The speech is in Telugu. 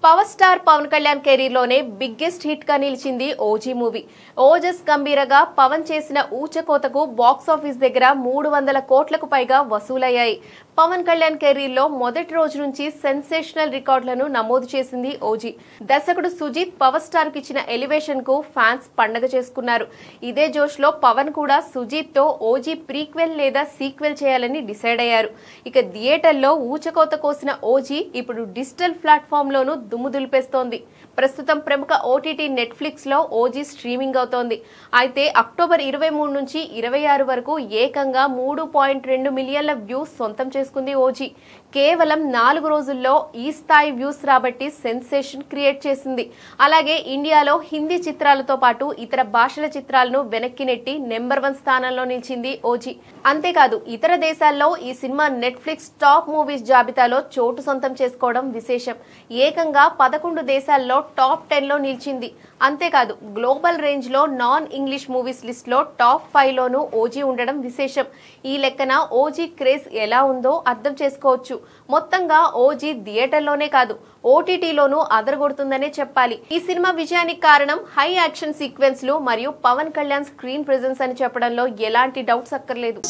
Power star Pawan Kalyan career లోనే బిగ్గెస్ట్ హిట్ గా నిలిచింది ఓజీ మూవీ. ఓజస్ గంభీరగా పవన్ చేసిన ఊచకోతకు బాక్స్ ఆఫీస్ దగ్గర 300 కోట్లకు పైగా వసూలయ్యాయి. పవన్ కళ్యాణ్ కెరీర్ లో మొదటి రోజు నుంచి సెన్సేషనల్ రికార్డులను నమోదు చేసింది ఓజీ. దర్శకుడు సుజిత్ పవర్ స్టార్ కి ఇచ్చిన ఎలివేషన్ కు ఫ్యాన్స్ పండగ చేసుకున్నారు. ఇదే జోష్ లో పవన్ కూడా సుజిత్ తో ఓజీ ప్రీక్వెల్ లేదా సీక్వెల్ చేయాలని డిసైడ్ అయ్యారు. ఇక థియేటర్లో ఊచకోత కోసిన ఓజీ ఇప్పుడు డిజిటల్ ప్లాట్ఫామ్ లోను దుమ్ము దులిపేస్తోంది. ప్రస్తుతం ప్రముఖ ఓటీటీ నెట్ఫ్లిక్స్ లో ఓజీ స్ట్రీమింగ్ అవుతోంది. అయితే అక్టోబర్ 23 నుంచి 26 వరకు ఏకంగా 3.2 మిలియన్ల వ్యూస్ సొంతం చేసుకుంది ఓజీ. కేవలం 4 రోజుల్లో ఈ స్థాయి వ్యూస్ రాబట్టి సెన్సేషన్ క్రియేట్ చేసింది. అలాగే ఇండియాలో హిందీ చిత్రాలతో పాటు ఇతర భాషల చిత్రాలను వెనక్కి నెట్టి నెంబర్ 1 స్థానంలో నిలిచింది ఓజీ. అంతేకాదు ఇతర దేశాల్లో ఈ సినిమా నెట్ఫ్లిక్స్ టాప్ మూవీస్ జాబితాలో చోటు సొంతం చేసుకోవడం విశేషం. ఏకంగా 11 దేశాల్లో టాప్ 10 లో నిలిచింది. అంతేకాదు గ్లోబల్ రేంజ్ లో నాన్ ఇంగ్లీష్ మూవీస్ లిస్ట్ లో టాప్ 5 లోనూ ఓజీ ఉండడం విశేషం. ఈ లెక్కన ఓజీ క్రేజ్ ఎలా ఉందో అర్థం చేసుకోవచ్చు. మొత్తంగా ఓజీ థియేటర్లోనే కాదు ఓటీటీలోనూ అదరగొడుతుందనే చెప్పాలి. ఈ సినిమా విజయానికి కారణం హై యాక్షన్ సీక్వెన్స్ లు మరియు పవన్ కళ్యాణ్ స్క్రీన్ ప్రెజెన్స్ అని చెప్పడంలో ఎలాంటి డౌట్స్ అక్కర్లేదు.